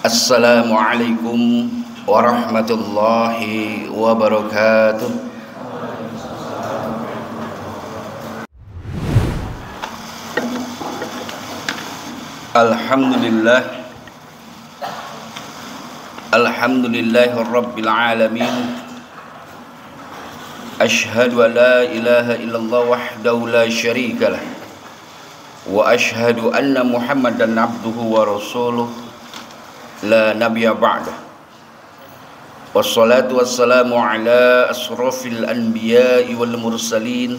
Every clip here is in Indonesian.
Assalamualaikum warahmatullahi wabarakatuh. Alhamdulillah, alhamdulillahi rabbil alamin. Ashhadu an la ilaha illallah wahdahu la syarika lah, wa ashhadu anna Muhammadan abduhu wa rasuluh la nabiyya ba'dah. Wassalatu wassalamu ala asrafil anbiya'i wal mursalin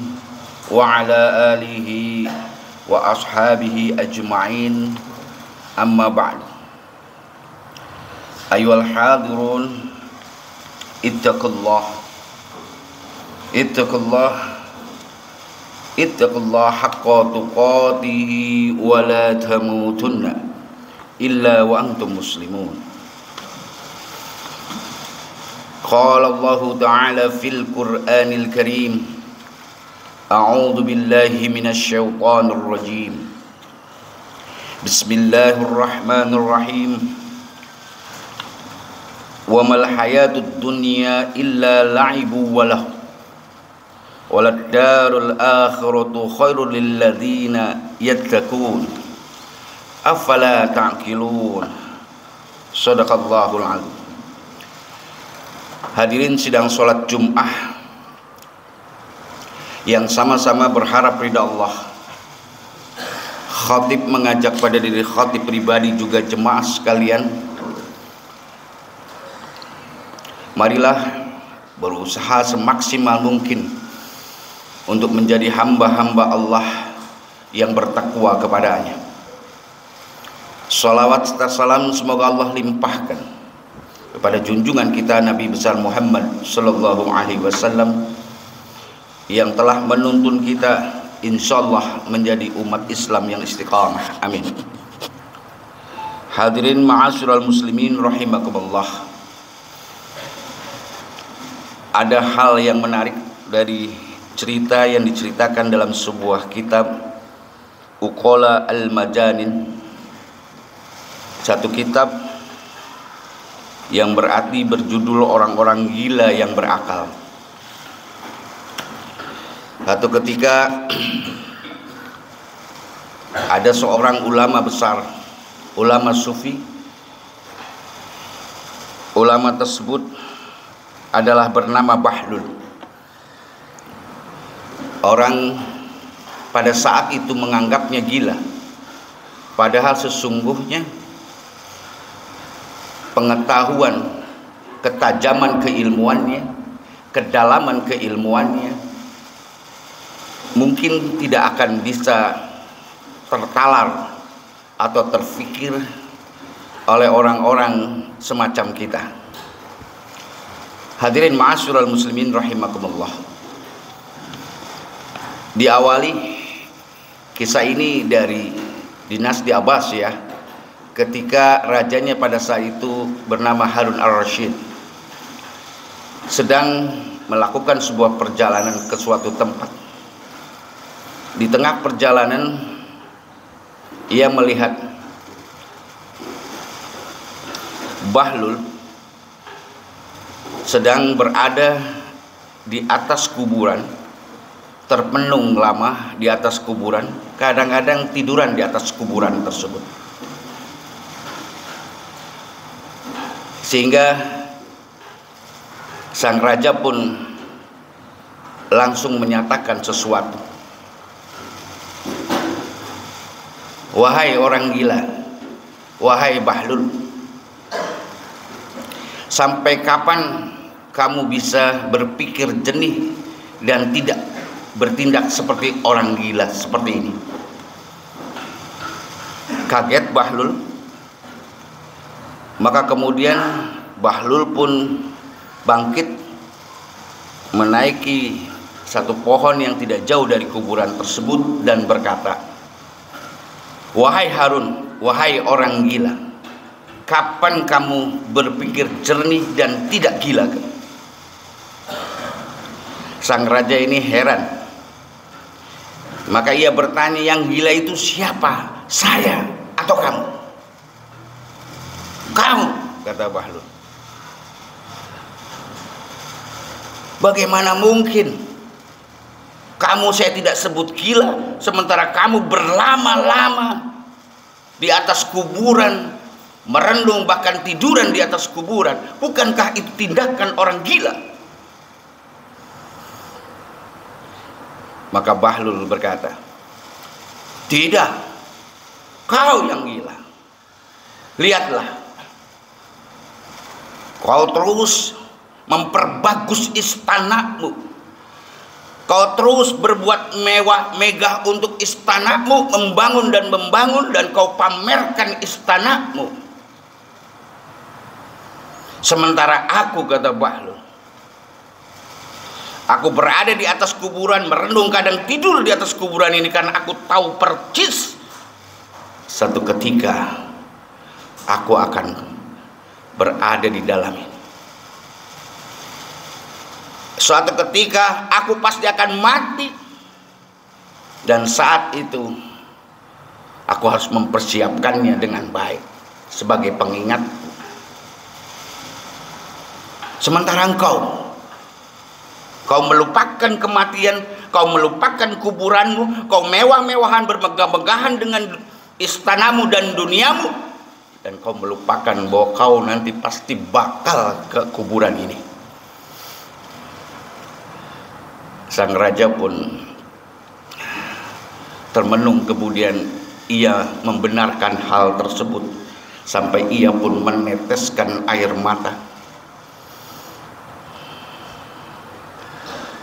wa ala alihi wa ashabihi ajma'in, amma ba'd. Ayyuhal hadirun, ittaqullah haqqa tuqatihi wa la tamutunna illa wa antum muslimun. Qala Allah ta'ala fil Qur'anil Karim, a'udzu billahi minasy syaithanir rajim. Bismillahirrahmanirrahim. Wa mal hayatud dunya illa la'ibu wa lahu, walad darul akhiratu khairul lil ladzina yattaqun afala ta'qilun. Shadaqallahul azim. Hadirin sidang salat Jumat yang sama-sama berharap ridha Allah, khatib mengajak pada diri khatib pribadi juga jemaah sekalian, marilah berusaha semaksimal mungkin untuk menjadi hamba-hamba Allah yang bertakwa kepadanya. Salawat serta salam semoga Allah limpahkan kepada junjungan kita Nabi besar Muhammad sallallahu alaihi wasallam yang telah menuntun kita insyaallah menjadi umat Islam yang istiqamah. Amin. Hadirin ma'asyiral muslimin rahimakumullah. Ada hal yang menarik dari cerita yang diceritakan dalam sebuah kitab Uqala al-Majanin, satu kitab yang berarti berjudul orang-orang gila yang berakal. Satu ketika ada seorang ulama besar, ulama sufi. Ulama tersebut adalah bernama Bahlul. Orang pada saat itu menganggapnya gila, padahal sesungguhnya pengetahuan, ketajaman keilmuannya, kedalaman keilmuannya mungkin tidak akan bisa tertalar atau terfikir oleh orang-orang semacam kita. Hadirin ma'asyiral muslimin rahimakumullah. Diawali kisah ini dari dinasti Abbas ya, ketika rajanya pada saat itu bernama Harun al-Rashid sedang melakukan sebuah perjalanan ke suatu tempat. Di tengah perjalanan ia melihat Bahlul sedang berada di atas kuburan, termenung lama di atas kuburan, kadang-kadang tiduran di atas kuburan tersebut. Sehingga sang raja pun langsung menyatakan sesuatu. Wahai orang gila, wahai Bahlul, sampai kapan kamu bisa berpikir jernih dan tidak bertindak seperti orang gila seperti ini? Kaget Bahlul. Maka kemudian Bahlul pun bangkit, menaiki satu pohon yang tidak jauh dari kuburan tersebut dan berkata, wahai Harun, wahai orang gila, kapan kamu berpikir jernih dan tidak gila? Sang raja ini heran. Maka ia bertanya, yang gila itu siapa? Saya atau kamu? Kamu, kata Bahlul, bagaimana mungkin kamu saya tidak sebut gila, sementara kamu berlama-lama di atas kuburan, merendung bahkan tiduran di atas kuburan. Bukankah itu tindakan orang gila? Maka Bahlul berkata, tidak, kau yang gila. Lihatlah, kau terus memperbagus istanamu, kau terus berbuat mewah megah untuk istanamu, membangun dan kau pamerkan istanamu. Sementara aku, kata Bahlul, aku berada di atas kuburan, merenung, kadang tidur di atas kuburan ini karena aku tahu percis satu ketika aku akan berada di dalam ini. Suatu ketika aku pasti akan mati, dan saat itu aku harus mempersiapkannya dengan baik sebagai pengingat. Sementara kau melupakan kematian, kau melupakan kuburanmu, kau mewah-mewahan bermegah-megahan dengan istanamu dan duniamu, dan kau melupakan bahwa kau nanti pasti bakal ke kuburan ini. Sang raja pun termenung, kemudian ia membenarkan hal tersebut sampai ia pun meneteskan air mata.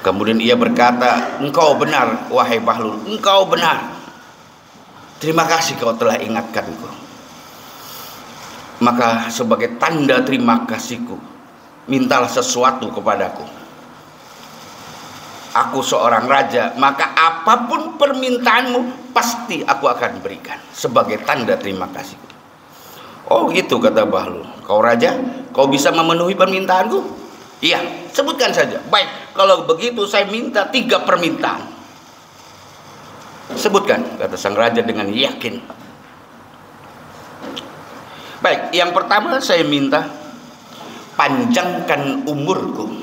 Kemudian ia berkata, engkau benar wahai Bahlul, engkau benar. Terima kasih kau telah ingatkanku. Maka sebagai tanda terima kasihku, mintalah sesuatu kepadaku. Aku seorang raja, maka apapun permintaanmu pasti aku akan berikan sebagai tanda terima kasihku. Oh gitu, kata Bahlul. Kau raja, kau bisa memenuhi permintaanku? Iya, sebutkan saja. Baik, kalau begitu saya minta 3 permintaan. Sebutkan, kata sang raja dengan yakin. Baik, yang pertama saya minta panjangkan umurku.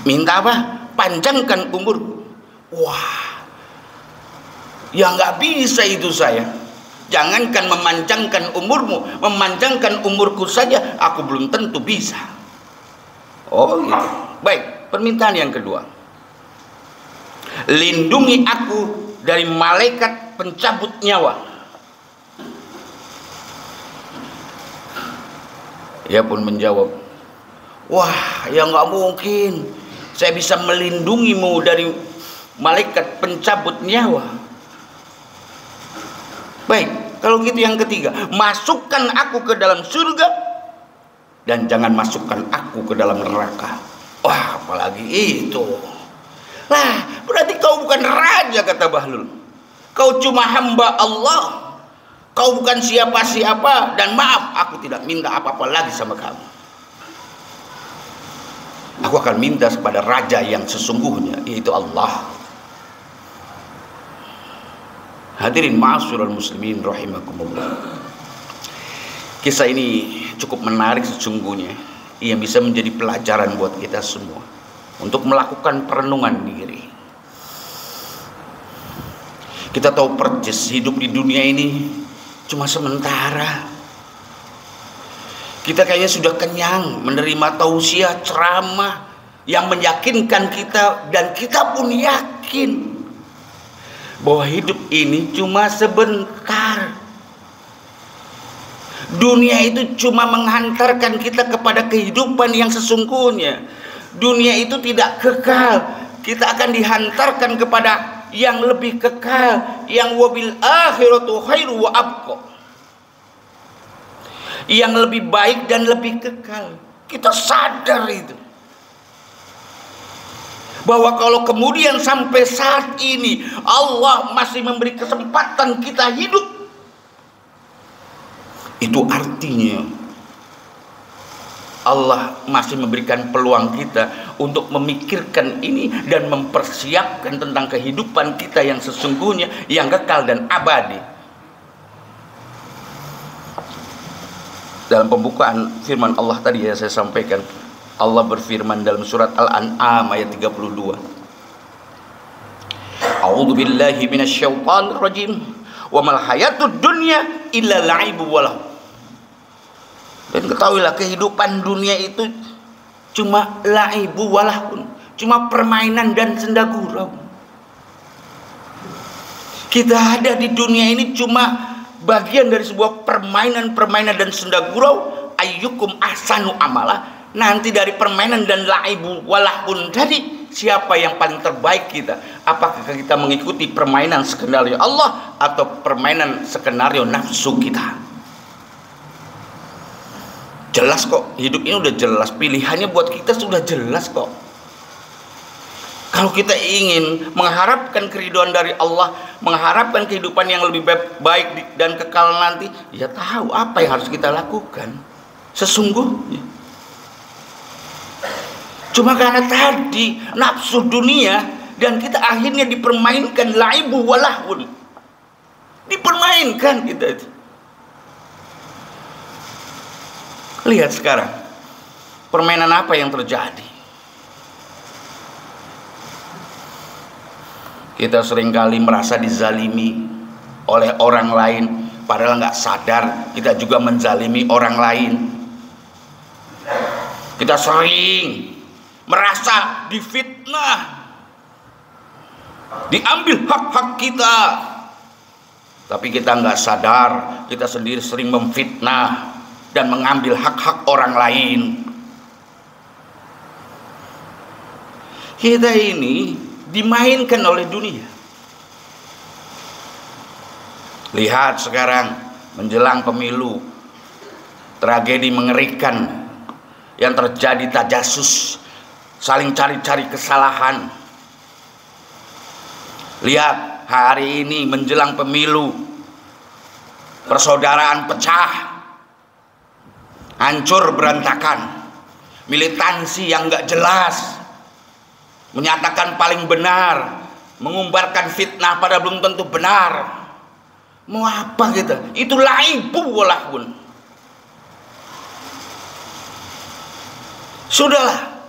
Minta apa? Panjangkan umurku. Wah, ya nggak bisa itu saya. Jangankan memanjangkan umurmu, memanjangkan umurku saja aku belum tentu bisa. Oh gitu. Baik, permintaan yang kedua, lindungi aku dari malaikat pencabut nyawa. Ia pun menjawab, wah ya nggak mungkin saya bisa melindungimu dari malaikat pencabut nyawa. Baik, kalau gitu yang ketiga, masukkan aku ke dalam surga dan jangan masukkan aku ke dalam neraka. Wah, apalagi itu. Lah, berarti kau bukan raja, kata Bahlul. Kau cuma hamba Allah. Kau bukan siapa-siapa, dan maaf, aku tidak minta apa-apa lagi sama kamu. Aku akan minta kepada raja yang sesungguhnya, yaitu Allah. Hadirin ma'asyiral muslimin rahimakumullah. Kisah ini cukup menarik sesungguhnya. Ia bisa menjadi pelajaran buat kita semua untuk melakukan perenungan diri. Kita tahu persis hidup di dunia ini cuma sementara. Kita kayaknya sudah kenyang menerima tausiah ceramah yang meyakinkan kita, dan kita pun yakin bahwa hidup ini cuma sebentar. Dunia itu cuma menghantarkan kita kepada kehidupan yang sesungguhnya. Dunia itu tidak kekal. Kita akan dihantarkan kepada yang lebih kekal, yang wabil akhiratu khairu wa abqa, yang lebih baik dan lebih kekal. Kita sadar itu, bahwa kalau kemudian sampai saat ini Allah masih memberi kesempatan kita hidup, itu artinya Allah masih memberikan peluang kita untuk memikirkan ini dan mempersiapkan tentang kehidupan kita yang sesungguhnya, yang kekal dan abadi. Dalam pembukaan firman Allah tadi yang saya sampaikan, Allah berfirman dalam surat Al-An'am ayat 32. A'udzu billahi minasyaitonir rajim. Wa mal hayatud dunya illa la'ibu walahu. Dan ketahuilah kehidupan dunia itu cuma la'ibu walahu, cuma permainan dan senda gurau. Kita ada di dunia ini cuma bagian dari sebuah permainan dan senda gurau. Ayyukum ahsanu amala. Nanti dari permainan dan laibu walahun tadi, siapa yang paling terbaik kita? Apakah kita mengikuti permainan skenario Allah atau permainan skenario nafsu kita? Jelas kok, hidup ini udah jelas, pilihannya buat kita sudah jelas kok. Kalau kita ingin mengharapkan keridhaan dari Allah, mengharapkan kehidupan yang lebih baik dan kekal nanti, ya tahu apa yang harus kita lakukan sesungguhnya. Cuma karena tadi nafsu dunia, dan kita akhirnya dipermainkan laibu walahun, dipermainkan kita itu. Lihat sekarang permainan apa yang terjadi. Kita seringkali merasa dizalimi oleh orang lain, padahal nggak sadar kita juga menzalimi orang lain. Kita sering merasa difitnah, diambil hak-hak kita, tapi kita nggak sadar kita sendiri sering memfitnah dan mengambil hak-hak orang lain. Kita ini dimainkan oleh dunia. Lihat sekarang menjelang pemilu, tragedi mengerikan yang terjadi, tajasus, saling cari-cari kesalahan. Lihat hari ini menjelang pemilu, persaudaraan pecah, hancur berantakan, militansi yang nggak jelas, menyatakan paling benar, mengumbarkan fitnah pada belum tentu benar. Mau apa kita? Itu laibu walahun. Sudahlah,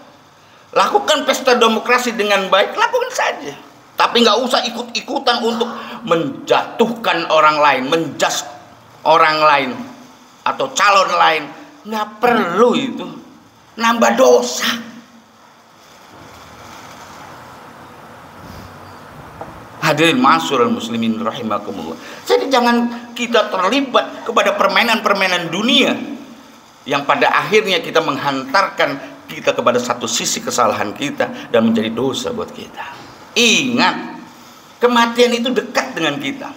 lakukan pesta demokrasi dengan baik, lakukan saja. Tapi nggak usah ikut-ikutan untuk menjatuhkan orang lain, menjudge orang lain atau calon lain. Nggak perlu itu, nambah dosa. Hadirin ma'asyiral muslimin rahimakumullah. Jadi jangan kita terlibat kepada permainan-permainan dunia yang pada akhirnya kita menghantarkan kita kepada satu sisi kesalahan kita dan menjadi dosa buat kita. Ingat, kematian itu dekat dengan kita.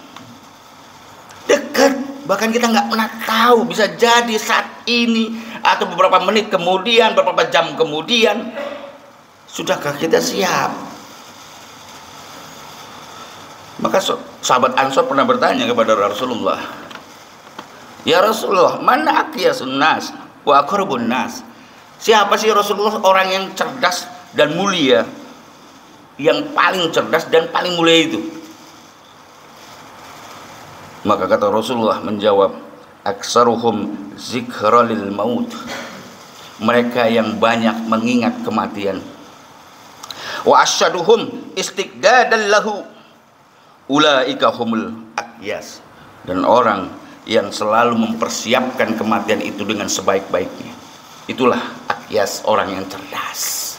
Dekat, bahkan kita nggak pernah tahu, bisa jadi saat ini atau beberapa menit kemudian, beberapa jam kemudian. Sudahkah kita siap? Maka sahabat Ansor pernah bertanya kepada Rasulullah, ya Rasulullah, mana aqyasun nas wa aqrabun nas? Siapa sih Rasulullah orang yang cerdas dan mulia, yang paling cerdas dan paling mulia itu? Maka kata Rasulullah menjawab, aksaruhum zikra lil maut. Mereka yang banyak mengingat kematian. Wa asyaduhum istiqdadan lahu. Ulaika humul aqyas. Dan orang yang selalu mempersiapkan kematian itu dengan sebaik-baiknya, itulah aqyas, orang yang cerdas.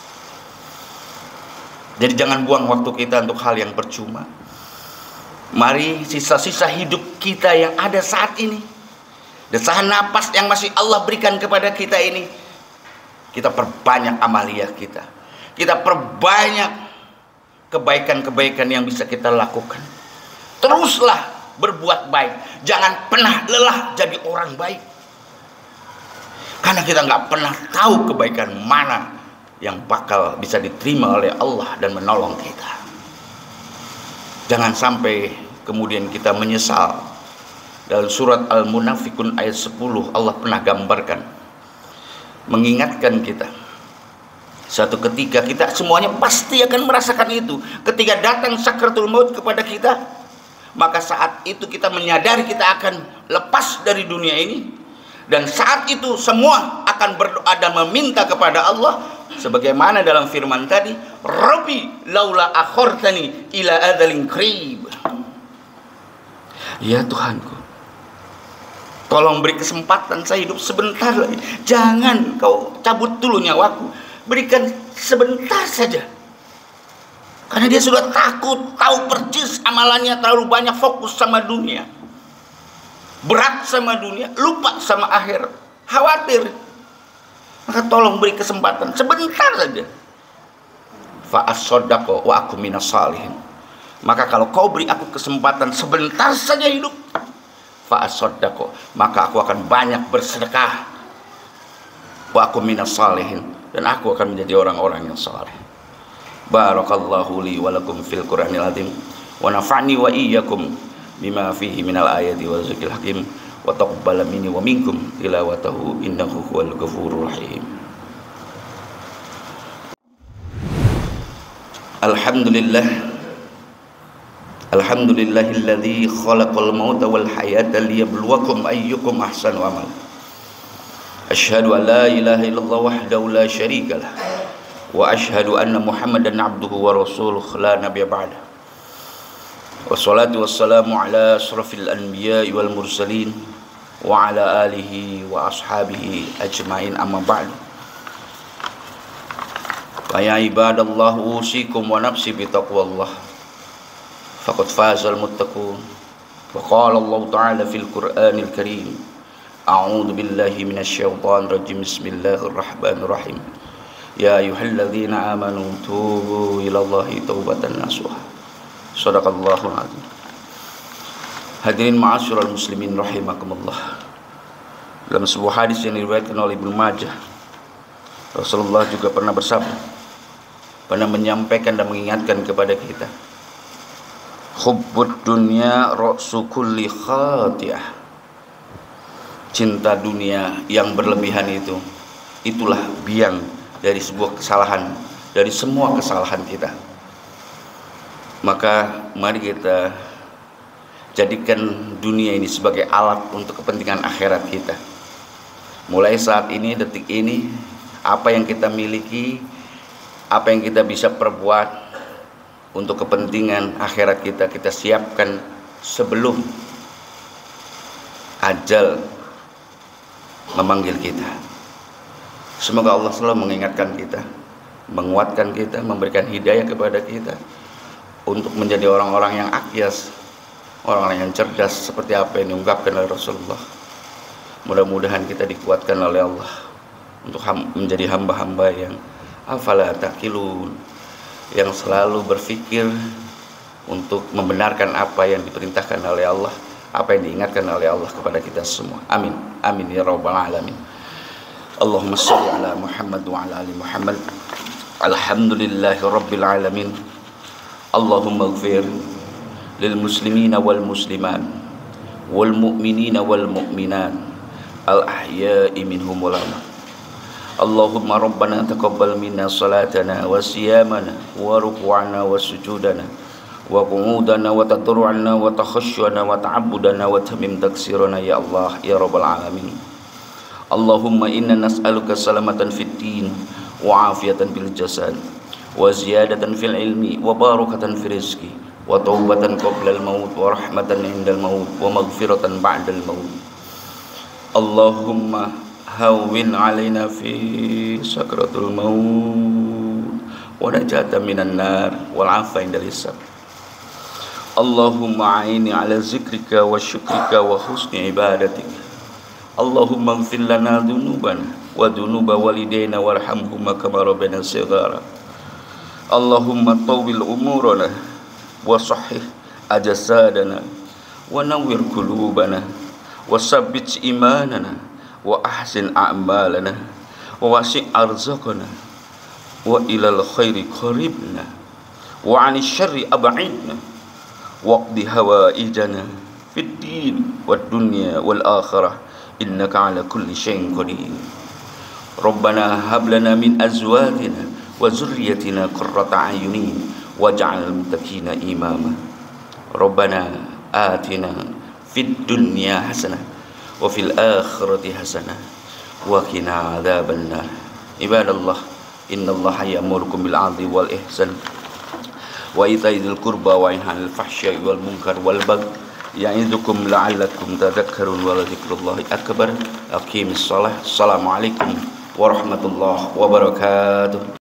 Jadi jangan buang waktu kita untuk hal yang percuma. Mari sisa-sisa hidup kita yang ada saat ini, desahan napas yang masih Allah berikan kepada kita ini, kita perbanyak amaliyah kita. Kita perbanyak kebaikan-kebaikan yang bisa kita lakukan. Teruslah berbuat baik, jangan pernah lelah jadi orang baik, karena kita nggak pernah tahu kebaikan mana yang bakal bisa diterima oleh Allah dan menolong kita. Jangan sampai kemudian kita menyesal. Dalam surat Al-Munafikun ayat 10 Allah pernah gambarkan, mengingatkan kita, satu ketika kita semuanya pasti akan merasakan itu. Ketika datang sakratul maut kepada kita, maka saat itu kita menyadari kita akan lepas dari dunia ini, Dan saat itu semua akan berdoa dan meminta kepada Allah, sebagaimana dalam firman tadi, Rabbi laula akhortani ila adalin qarib. Ya Tuhanku, tolong beri kesempatan saya hidup sebentar lagi. Jangan kau cabut dulu nyawaku, berikan sebentar saja. Karena dia sudah takut, tahu persis amalannya terlalu banyak, fokus sama dunia, berat sama dunia, lupa sama akhirat, khawatir. Maka tolong beri kesempatan sebentar saja. Fa as-sadaqo wa aku minas salihin. Maka kalau kau beri aku kesempatan sebentar saja hidup, fa as-sadaqo, maka aku akan banyak bersedekah. Wa aku minas salihin, dan aku akan menjadi orang-orang yang saleh. Barakallahu li wa lakum fil Qur'anil azim wa nafa'ni wa iyyakum bima fihi minal ayati wa zikril hakim wa taqabbal minni wa minkum tilawatahu innahu huwal ghafurur rahim. Alhamdulillahilladzi khalaqal mauta wal hayata liyabluwakum ayyukum ahsanu amala. Asyhadu an la ilaha illallah wahdahu la syarikalah wa asyhadu anna Muhammadan abduhu wa rasuluh la nabiyya ba'da. Wassalatu wassalamu ala asrafil anbiya'i wal mursalin wa ala alihi wa ashabihi ajma'in, amma ba'du. Fa ya ibadallah usikum wa nafsi bi taqwallah faqad fazal muttaqun. Wa qala Allah ta'ala fil Qur'anil Karim, a'udzu billahi minasy syaithanir rajim, bismillahir rahmanir rahim. Ya ayyuhalladzina amanu tubu ilallahi taubatan nasuha. Shadaqallahul azim. Hadirin ma'asyiral muslimin rahimakumullah. Dalam sebuah hadis yang diriwayatkan oleh Ibnu Majah, Rasulullah juga pernah bersabda, pernah menyampaikan dan mengingatkan kepada kita, hubbud dunya ra'su kulli khati'ah. Cinta dunia yang berlebihan itu, itulah biang dari sebuah kesalahan, dari semua kesalahan kita. Maka mari kita jadikan dunia ini sebagai alat untuk kepentingan akhirat kita. Mulai saat ini, detik ini, apa yang kita miliki, apa yang kita bisa perbuat untuk kepentingan akhirat kita, kita siapkan sebelum ajal memanggil kita. Semoga Allah selalu mengingatkan kita, menguatkan kita, memberikan hidayah kepada kita untuk menjadi orang-orang yang akyas, orang-orang yang cerdas seperti apa yang diungkapkan oleh Rasulullah. Mudah-mudahan kita dikuatkan oleh Allah untuk menjadi hamba-hamba yang afala taqilun, yang selalu berpikir untuk membenarkan apa yang diperintahkan oleh Allah, apa yang diingatkan oleh Allah kepada kita semua. Amin, amin ya rabbal alamin. Allahumma shalli ala Muhammad wa ala ali Muhammad. Alhamdulillahi rabbil alamin. Allahumma ighfir lil muslimina wal muslimat wal mu'minina wal mu'minat al ahya'i minhum wal amwat. Allahumma rabbana taqabbal minna salatana wa siyamana wa ruku'ana wa sujudana wa qu'udana wa tadarru'ana wa takhashyuana wa ta'abbudana wa tamim taksirana ya Allah ya rabbal alamin. Allahumma inna nas'aluka salamatan fid din wa afiyatan fil jasad wa ziyadatan fil ilmi wa barakatan fil rizqi wa taubatan qabla al maut wa rahmatan indal maut wa maghfiratan ba'dal maut. Allahumma hawwin alaina fi sakratul maut wa najatan minan nar wal afa indal hisab. Allahumma a'inni ala zikrika wa syukrika wa husni ibadatik. Allahumma ighfir lana dhunubana wa dhunuba walidayna warhamhuma kama rabbayana shighara. Allahumma tawwil umurana wa sahih ajasadana wa nawwir qulubana wa sabbit imanana wa ahsin a'malana wa wasi' arzaqana wa ilal khairi qaribna wa 'anil syarri ab'idna waqdi hawaijana fid din wad dunya wal akhirah innaka 'ala kulli syai'in qadir. Rabbana hab lana min azwajina wa zurriyyatina qurrata a'yunin waj'al muttaqina imama. Rabbana atina fid dunya hasanah wa fil akhirati hasanah wa qina adzabannar. Ibadallah, innallaha ya'murukum bil 'adli wal ihsan wa ita'i dzil qurba wa yanha 'anil fahsya'i wal munkar wal baghi ya'idukum la'allakum tadhakkarun wa dzikrullahi akbar. Aqimis shalah. Assalamualaikum warahmatullahi wabarakatuh.